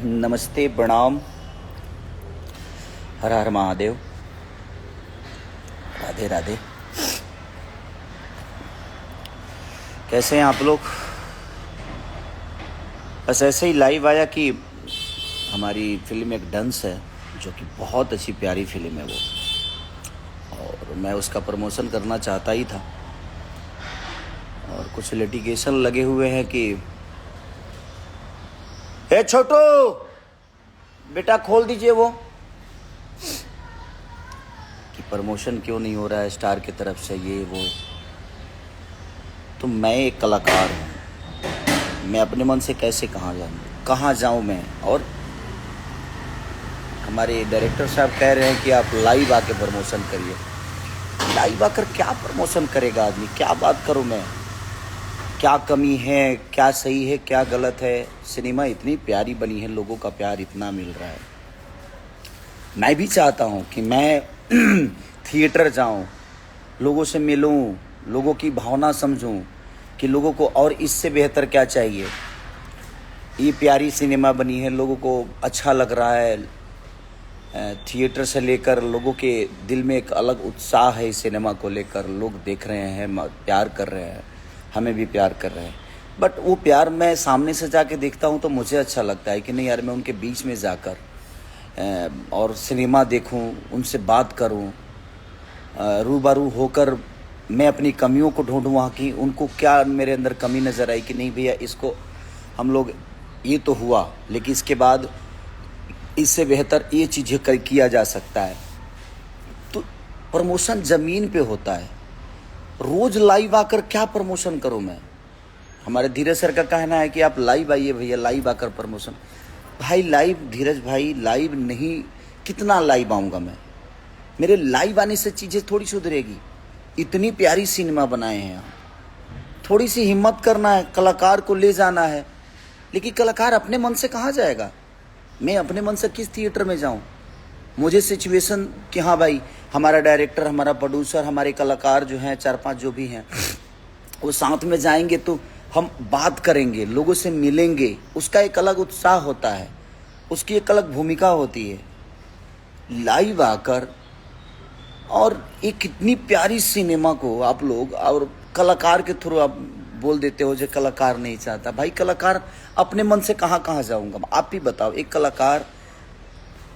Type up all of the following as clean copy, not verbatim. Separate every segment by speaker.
Speaker 1: नमस्ते, प्रणाम, हर हर महादेव, राधे राधे। कैसे हैं आप लोग? बस ऐसे ही लाइव आया कि हमारी फिल्म एक डंस है जो कि बहुत अच्छी प्यारी फिल्म है वो, और मैं उसका प्रमोशन करना चाहता ही था। और कुछ लिटिगेशन लगे हुए हैं कि ए छोटू बेटा खोल दीजिए वो, कि प्रमोशन क्यों नहीं हो रहा है स्टार की तरफ से, ये वो। तो मैं एक कलाकार हूँ, मैं अपने मन से कैसे कहाँ जाऊँ मैं। और हमारे डायरेक्टर साहब कह रहे हैं कि आप लाइव आके प्रमोशन करिए। लाइव आकर क्या प्रमोशन करेगा आदमी? क्या बात करूँ मैं? क्या कमी है, क्या सही है, क्या गलत है? सिनेमा इतनी प्यारी बनी है, लोगों का प्यार इतना मिल रहा है। मैं भी चाहता हूँ कि मैं थिएटर जाऊँ, लोगों से मिलूँ, लोगों की भावना समझूँ कि लोगों को और इससे बेहतर क्या चाहिए। ये प्यारी सिनेमा बनी है, लोगों को अच्छा लग रहा है। थिएटर से लेकर लोगों के दिल में एक अलग उत्साह है इस सिनेमा को लेकर। लोग देख रहे हैं, प्यार कर रहे हैं, हमें भी प्यार कर रहे हैं। बट वो प्यार मैं सामने से जाके देखता हूँ तो मुझे अच्छा लगता है कि नहीं यार, मैं उनके बीच में जाकर और सिनेमा देखूं, उनसे बात करूं, रूबरू होकर मैं अपनी कमियों को ढूंढूं वहाँ की। उनको क्या मेरे अंदर कमी नज़र आई कि नहीं भैया, इसको हम लोग, ये तो हुआ लेकिन इसके बाद इससे बेहतर ये चीज़ें किया जा सकता है। तो प्रमोशन ज़मीन पे होता है। रोज़ लाइव आकर क्या प्रमोशन करूं मैं? हमारे धीरज सर का कहना है कि आप लाइव आइए भैया, लाइव आकर प्रमोशन। भाई लाइव, धीरज भाई लाइव नहीं, कितना लाइव आऊँगा मैं? मेरे लाइव आने से चीज़ें थोड़ी सुधरेगी। इतनी प्यारी सिनेमा बनाए हैं आप, थोड़ी सी हिम्मत करना है, कलाकार को ले जाना है। लेकिन कलाकार अपने मन से कहाँ जाएगा? मैं अपने मन से किस थिएटर में जाऊँ? मुझे सिचुएशन कि हाँ भाई, हमारा डायरेक्टर, हमारा प्रोड्यूसर, हमारे कलाकार जो हैं 4-5 जो भी हैं, वो साथ में जाएंगे तो हम बात करेंगे, लोगों से मिलेंगे। उसका एक अलग उत्साह होता है, उसकी एक अलग भूमिका होती है। लाइव आकर और एक इतनी प्यारी सिनेमा को आप लोग और कलाकार के थ्रू आप बोल देते हो जो कलाकार नहीं चाहता। भाई कलाकार अपने मन से कहाँ जाऊँगा? आप ही बताओ। एक कलाकार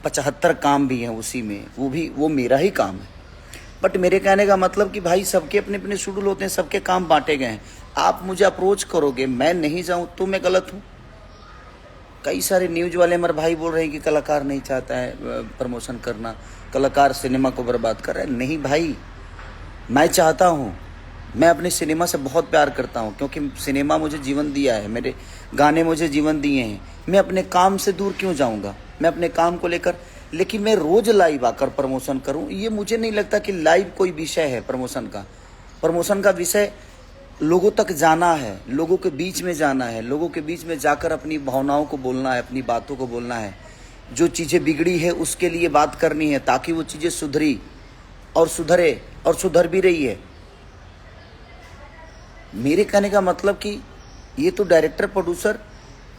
Speaker 1: 75 काम भी हैं उसी में, वो मेरा ही काम है। बट मेरे कहने का मतलब कि भाई सबके अपने अपने शेड्यूल होते हैं, सबके काम बांटे गए हैं। आप मुझे अप्रोच करोगे, मैं नहीं जाऊं तो मैं गलत हूं? कई सारे न्यूज वाले हमारे भाई बोल रहे हैं कि कलाकार नहीं चाहता है प्रमोशन करना, कलाकार सिनेमा को बर्बाद कर रहा है। नहीं भाई, मैं चाहता हूँ। मैं अपने सिनेमा से बहुत प्यार करता हूँ क्योंकि सिनेमा मुझे जीवन दिया है, मेरे गाने मुझे जीवन दिए हैं। मैं अपने काम से दूर क्यों जाऊँगा? मैं अपने काम को लेकर, लेकिन मैं रोज़ लाइव आकर प्रमोशन करूँ, ये मुझे नहीं लगता कि लाइव कोई विषय है प्रमोशन का। प्रमोशन का विषय लोगों तक जाना है, लोगों के बीच में जाना है, लोगों के बीच में जाकर अपनी भावनाओं को बोलना है, अपनी बातों को बोलना है। जो चीज़ें बिगड़ी है उसके लिए बात करनी है ताकि वो चीज़ें सुधरी और सुधरे, और सुधर भी रही है। मेरे कहने का मतलब कि ये तो डायरेक्टर, प्रोड्यूसर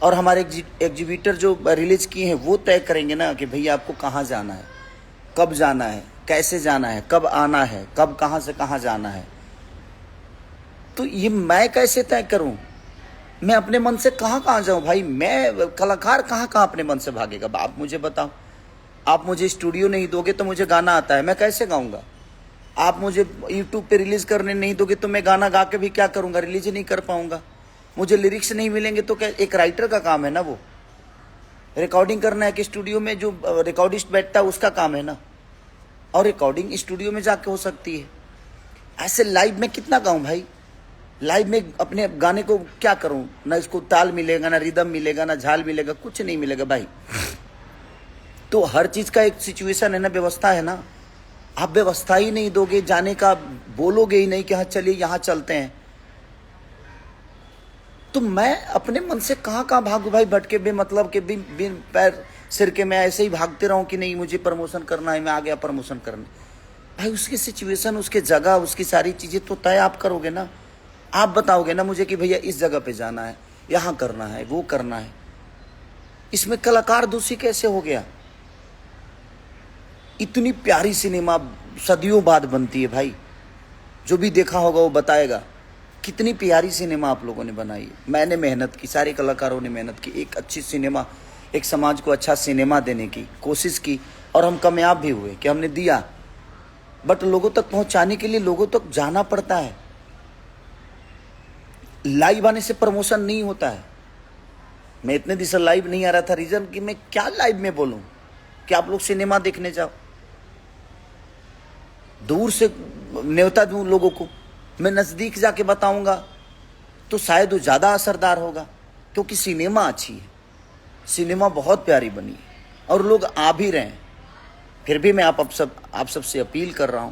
Speaker 1: और हमारे एग्जीबिटर जो रिलीज किए हैं वो तय करेंगे ना कि भैया आपको कहाँ जाना है, कब जाना है, कैसे जाना है, कब आना है, कब कहाँ से कहाँ जाना है। तो ये मैं कैसे तय करूं? मैं अपने मन से कहाँ जाऊं भाई? मैं कलाकार कहाँ अपने मन से भागेगा? आप मुझे बताओ। आप मुझे स्टूडियो नहीं दोगे तो मुझे गाना आता है, मैं कैसे गाऊंगा? आप मुझे यूट्यूब पे रिलीज करने नहीं दोगे तो मैं गाना गा के भी क्या करूंगा? रिलीज ही नहीं कर पाऊंगा। मुझे लिरिक्स नहीं मिलेंगे तो क्या? एक राइटर का काम है ना वो, रिकॉर्डिंग करना है कि स्टूडियो में जो रिकॉर्डिस्ट बैठता है उसका काम है ना। और रिकॉर्डिंग स्टूडियो में जाके हो सकती है। ऐसे लाइव में कितना गाऊं भाई? लाइव में अपने गाने को क्या करूं? ना इसको ताल मिलेगा, ना रिदम मिलेगा, ना झाल मिलेगा, कुछ नहीं मिलेगा भाई। तो हर चीज का एक सिचुएशन है ना, व्यवस्था है ना। आप व्यवस्था ही नहीं दोगे, जाने का बोलोगे ही नहीं कि हाँ चलिए यहाँ चलते हैं, तो मैं अपने मन से कहाँ भागू भाई? भटके बेमतलब के, बिन पैर सिर के मैं ऐसे ही भागते रहूं कि नहीं मुझे प्रमोशन करना है, मैं आ गया प्रमोशन करने। भाई उसकी सिचुएशन, उसकी जगह, उसकी सारी चीज़ें तो तय आप करोगे ना। आप बताओगे ना मुझे कि भैया इस जगह पे जाना है, यहाँ करना है, वो करना है। इसमें कलाकार दोषी कैसे हो गया? इतनी प्यारी सिनेमा सदियों बाद बनती है भाई, जो भी देखा होगा वो बताएगा कितनी प्यारी सिनेमा आप लोगों ने बनाई है। मैंने मेहनत की, सारे कलाकारों ने मेहनत की, एक अच्छी सिनेमा, एक समाज को अच्छा सिनेमा देने की कोशिश की, और हम कामयाब भी हुए कि हमने दिया। बट लोगों तक पहुंचाने के लिए लोगों तक जाना पड़ता है। लाइव आने से प्रमोशन नहीं होता है। मैं इतने दिन से लाइव नहीं आ रहा था, रीजन कि मैं क्या लाइव में बोलूं कि आप लोग सिनेमा देखने जाओ। दूर से न्योता दूं लोगों को, मैं नजदीक जाके बताऊंगा तो शायद वो ज्यादा असरदार होगा, क्योंकि सिनेमा अच्छी है, सिनेमा बहुत प्यारी बनी है और लोग आ भी रहे हैं। फिर भी मैं आप सबसे अपील कर रहा हूं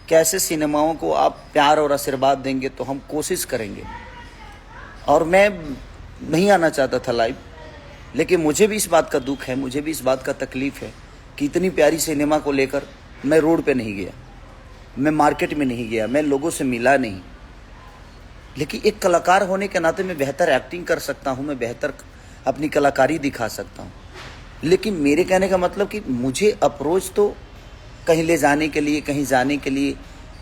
Speaker 1: कि ऐसे सिनेमाओं को आप प्यार और आशीर्वाद देंगे तो हम कोशिश करेंगे। और मैं नहीं आना चाहता था लाइव, लेकिन मुझे भी इस बात का दुख है, मुझे भी इस बात का तकलीफ है कि इतनी प्यारी सिनेमा को लेकर मैं रोड पे नहीं गया, मैं मार्केट में नहीं गया, मैं लोगों से मिला नहीं। लेकिन एक कलाकार होने के नाते मैं बेहतर एक्टिंग कर सकता हूँ, मैं बेहतर अपनी कलाकारी दिखा सकता हूँ। लेकिन मेरे कहने का मतलब कि मुझे अप्रोच तो कहीं ले जाने के लिए, कहीं जाने के लिए,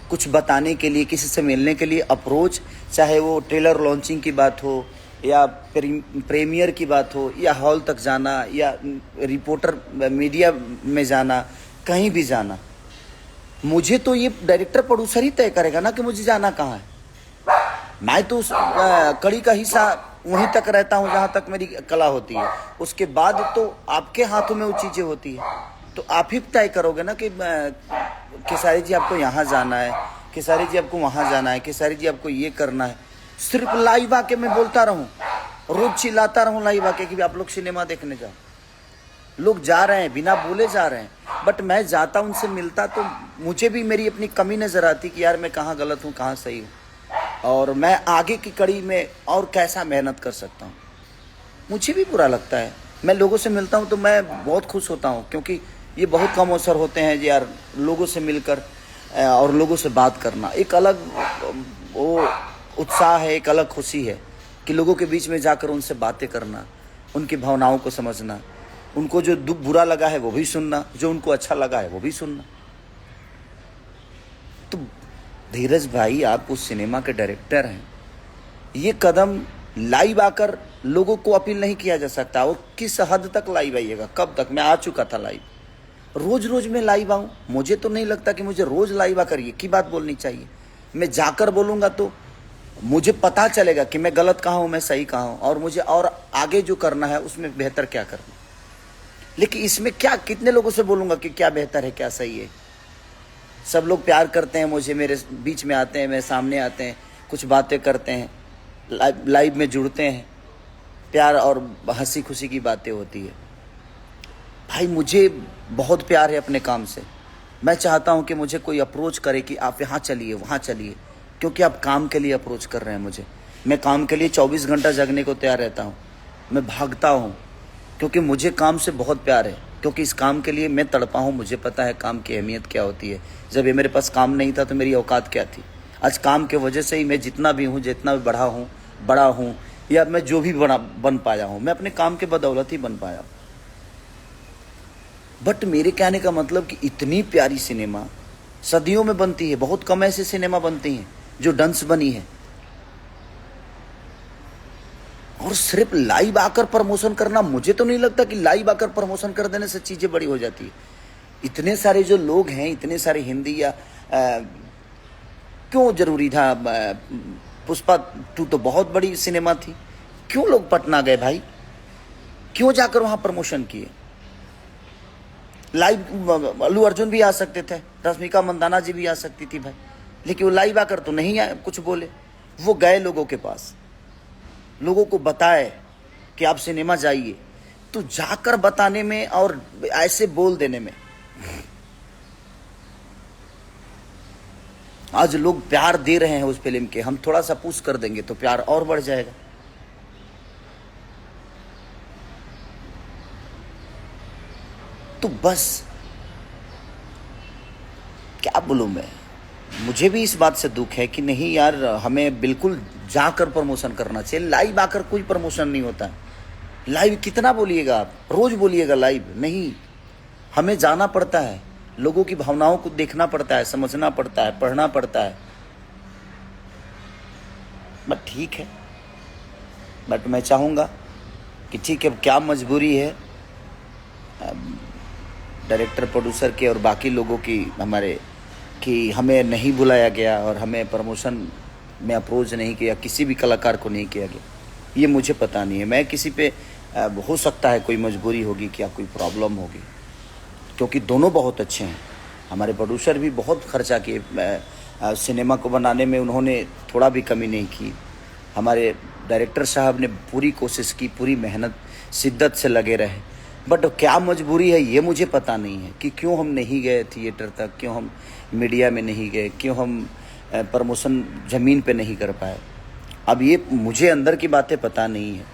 Speaker 1: कुछ बताने के लिए, किसी से मिलने के लिए अप्रोच, चाहे वो ट्रेलर लॉन्चिंग की बात हो या प्रीमियर की बात हो या हॉल तक जाना या रिपोर्टर मीडिया में जाना, कहीं भी जाना, मुझे तो ये डायरेक्टर प्रोड्यूसर ही तय करेगा ना कि मुझे जाना कहाँ है। मैं तो उस कड़ी का हिस्सा वहीं तक रहता हूँ जहाँ तक मेरी कला होती है, उसके बाद तो आपके हाथों में वो चीज़ें होती है। तो आप ही तय करोगे ना कि खेसारी जी आपको यहाँ जाना है, खेसारी जी आपको वहाँ जाना है, खेसारी जी आपको ये करना है। सिर्फ लाइव आके मैं बोलता रहूँ, रोज चिल्लाता रहूँ लाइव आके कि आप लोग सिनेमा देखने जाओ। लोग जा रहे हैं, बिना बोले जा रहे हैं, बट मैं जाता, उनसे मिलता तो मुझे भी मेरी अपनी कमी नज़र आती कि यार मैं कहाँ गलत हूँ, कहाँ सही हूँ, और मैं आगे की कड़ी में और कैसा मेहनत कर सकता हूँ। मुझे भी बुरा लगता है। मैं लोगों से मिलता हूँ तो मैं बहुत खुश होता हूँ, क्योंकि ये बहुत कम अवसर होते हैं जी यार, लोगों से मिलकर और लोगों से बात करना। एक अलग वो उत्साह है, एक अलग खुशी है कि लोगों के बीच में जाकर उनसे बातें करना, उनकी भावनाओं को समझना, उनको जो दुख बुरा लगा है वो भी सुनना, जो उनको अच्छा लगा है वो भी सुनना। तो धीरज भाई, आप उस सिनेमा के डायरेक्टर हैं, ये कदम लाइव आकर लोगों को अपील नहीं किया जा सकता। और किस हद तक लाइव आइएगा, कब तक? मैं आ चुका था लाइव, रोज रोज मैं लाइव आऊँ? मुझे तो नहीं लगता कि मुझे रोज लाइव आकर ये की बात बोलनी चाहिए। मैं जाकर बोलूँगा तो मुझे पता चलेगा कि मैं गलत कहाँ हूँ, मैं सही कहाँ हूँ, और मुझे और आगे जो करना है उसमें बेहतर क्या करना। लेकिन इसमें क्या, कितने लोगों से बोलूँगा कि क्या बेहतर है, क्या सही है? सब लोग प्यार करते हैं मुझे, मेरे बीच में आते हैं, मेरे सामने आते हैं, कुछ बातें करते हैं, लाइव में जुड़ते हैं, प्यार और हंसी खुशी की बातें होती है। भाई मुझे बहुत प्यार है अपने काम से। मैं चाहता हूं कि मुझे कोई अप्रोच करे कि आप यहाँ चलिए, वहाँ चलिए, क्योंकि आप काम के लिए अप्रोच कर रहे हैं मुझे। मैं काम के लिए 24 घंटा जगने को तैयार रहता हूँ, मैं भागता हूँ, क्योंकि मुझे काम से बहुत प्यार है, क्योंकि इस काम के लिए मैं तड़पा हूँ। मुझे पता है काम की अहमियत क्या होती है। जब ये मेरे पास काम नहीं था तो मेरी औकात क्या थी। आज काम के वजह से ही मैं जितना भी हूँ, जितना भी बड़ा हूँ या मैं जो भी बन पाया हूँ, मैं अपने काम के बदौलत ही बन पाया। बट मेरे कहने का मतलब कि इतनी प्यारी सिनेमा सदियों में बनती है, बहुत कम ऐसे सिनेमा बनती हैं जो डंस बनी है। और सिर्फ लाइव आकर प्रमोशन करना, मुझे तो नहीं लगता कि लाइव आकर प्रमोशन कर देने से चीज़ें बड़ी हो जाती है। इतने सारे जो लोग हैं, इतने सारे हिंदी या क्यों जरूरी था? पुष्पा 2 तो बहुत बड़ी सिनेमा थी, क्यों लोग पटना गए भाई? क्यों जाकर वहाँ प्रमोशन किए? लाइव अल्लू अर्जुन भी आ सकते थे, रश्मिका मंदाना जी भी आ सकती थी भाई, लेकिन वो लाइव आकर तो नहीं आए, कुछ बोले। वो गए लोगों के पास, लोगों को बताए कि आप सिनेमा जाइए। तो जाकर बताने में और ऐसे बोल देने में आज लोग प्यार दे रहे हैं उस फिल्म के। हम थोड़ा सा पुश कर देंगे तो प्यार और बढ़ जाएगा। तो बस क्या बोलूं मैं, मुझे भी इस बात से दुख है कि नहीं यार, हमें बिल्कुल जाकर प्रमोशन करना चाहिए। लाइव आकर कोई प्रमोशन नहीं होता है। लाइव कितना बोलिएगा आप, रोज बोलिएगा लाइव नहीं। हमें जाना पड़ता है, लोगों की भावनाओं को देखना पड़ता है, समझना पड़ता है, पढ़ना पड़ता है। बट ठीक है, बट मैं चाहूँगा कि ठीक है, क्या मजबूरी है डायरेक्टर प्रोड्यूसर के और बाकी लोगों की, हमारे, कि हमें नहीं बुलाया गया और हमें प्रमोशन में अप्रोच नहीं किया, किसी भी कलाकार को नहीं किया गया, ये मुझे पता नहीं है। मैं किसी पे हो सकता है कोई मजबूरी होगी, क्या कोई प्रॉब्लम होगी, क्योंकि दोनों बहुत अच्छे हैं। हमारे प्रोड्यूसर भी बहुत खर्चा किए सिनेमा को बनाने में, उन्होंने थोड़ा भी कमी नहीं की। हमारे डायरेक्टर साहब ने पूरी कोशिश की, पूरी मेहनत शिद्दत से लगे रहे। बट क्या मजबूरी है ये मुझे पता नहीं है कि क्यों हम नहीं गए थिएटर तक, क्यों हम मीडिया में नहीं गए, क्यों हम प्रमोशन ज़मीन पे नहीं कर पाए। अब ये मुझे अंदर की बातें पता नहीं है,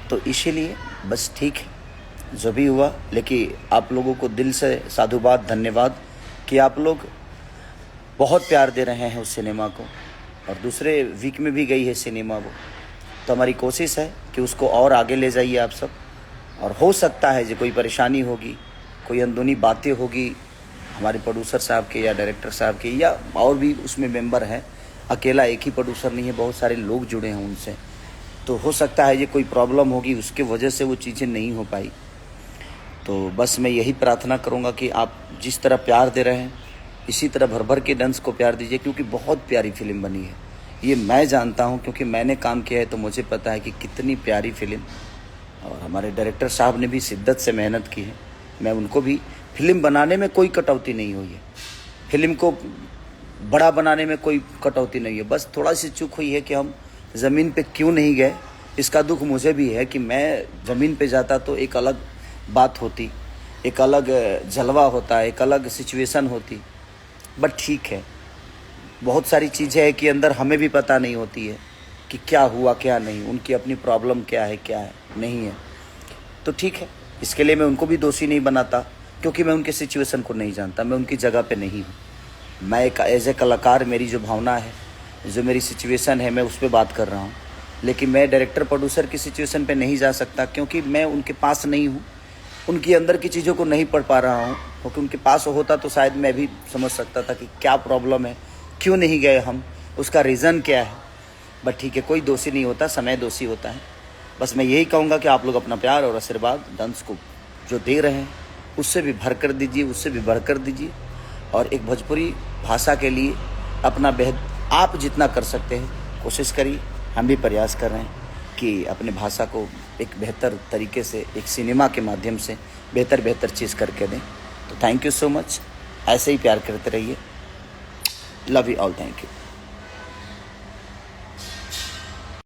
Speaker 1: तो इसीलिए बस ठीक है जो भी हुआ। लेकिन आप लोगों को दिल से साधुवाद, धन्यवाद कि आप लोग बहुत प्यार दे रहे हैं उस सिनेमा को, और दूसरे वीक में भी गई है सिनेमा वो। तो हमारी कोशिश है कि उसको और आगे ले जाइए आप सब। और हो सकता है जो कोई परेशानी होगी, कोई अंदरूनी बातें होगी हमारे प्रोड्यूसर साहब के या डायरेक्टर साहब के, या और भी उसमें मेंबर हैं, अकेला एक ही प्रोड्यूसर नहीं है, बहुत सारे लोग जुड़े हैं उनसे, तो हो सकता है ये कोई प्रॉब्लम होगी, उसके वजह से वो चीज़ें नहीं हो पाई। तो बस मैं यही प्रार्थना करूँगा कि आप जिस तरह प्यार दे रहे हैं इसी तरह भर भर के डांस को प्यार दीजिए, क्योंकि बहुत प्यारी फिल्म बनी है। ये मैं जानता हूँ क्योंकि मैंने काम किया है, तो मुझे पता है कि कितनी प्यारी फिल्म, और हमारे डायरेक्टर साहब ने भी शिद्दत से मेहनत की है। मैं उनको भी, फिल्म बनाने में कोई कटौती नहीं हुई है, फिल्म को बड़ा बनाने में कोई कटौती नहीं है। बस थोड़ा सी चूक हुई है कि हम ज़मीन पे क्यों नहीं गए, इसका दुख मुझे भी है कि मैं ज़मीन पे जाता तो एक अलग बात होती, एक अलग जलवा होता, एक अलग सिचुएशन होती। बट ठीक है, बहुत सारी चीज़ें हैं कि अंदर हमें भी पता नहीं होती है कि क्या हुआ क्या नहीं, उनकी अपनी प्रॉब्लम क्या है नहीं है। तो ठीक है, इसके लिए मैं उनको भी दोषी नहीं बनाता, क्योंकि मैं उनके सिचुएशन को नहीं जानता, मैं उनकी जगह पे नहीं हूँ। मैं एक एज ए कलाकार, मेरी जो भावना है, जो मेरी सिचुएशन है, मैं उस पर बात कर रहा हूँ। लेकिन मैं डायरेक्टर प्रोड्यूसर की सिचुएशन पे नहीं जा सकता, क्योंकि मैं उनके पास नहीं हूँ, उनकी अंदर की चीज़ों को नहीं पढ़ पा रहा हूँ। क्योंकि उनके पास होता तो शायद मैं भी समझ सकता था कि क्या प्रॉब्लम है, क्यों नहीं गए हम, उसका रीज़न क्या है। बट ठीक है, कोई दोषी नहीं होता, समय दोषी होता है। बस मैं यही कहूँगा कि आप लोग अपना प्यार और आशीर्वाद डांस को जो दे रहे हैं उससे भी भर कर दीजिए, उससे भी बढ़ कर दीजिए। और एक भोजपुरी भाषा के लिए अपना आप जितना कर सकते हैं कोशिश करिए। हम भी प्रयास कर रहे हैं कि अपने भाषा को एक बेहतर तरीके से, एक सिनेमा के माध्यम से बेहतर चीज़ करके दें। तो थैंक यू सो मच, ऐसे ही प्यार करते रहिए। Love you all, thank you.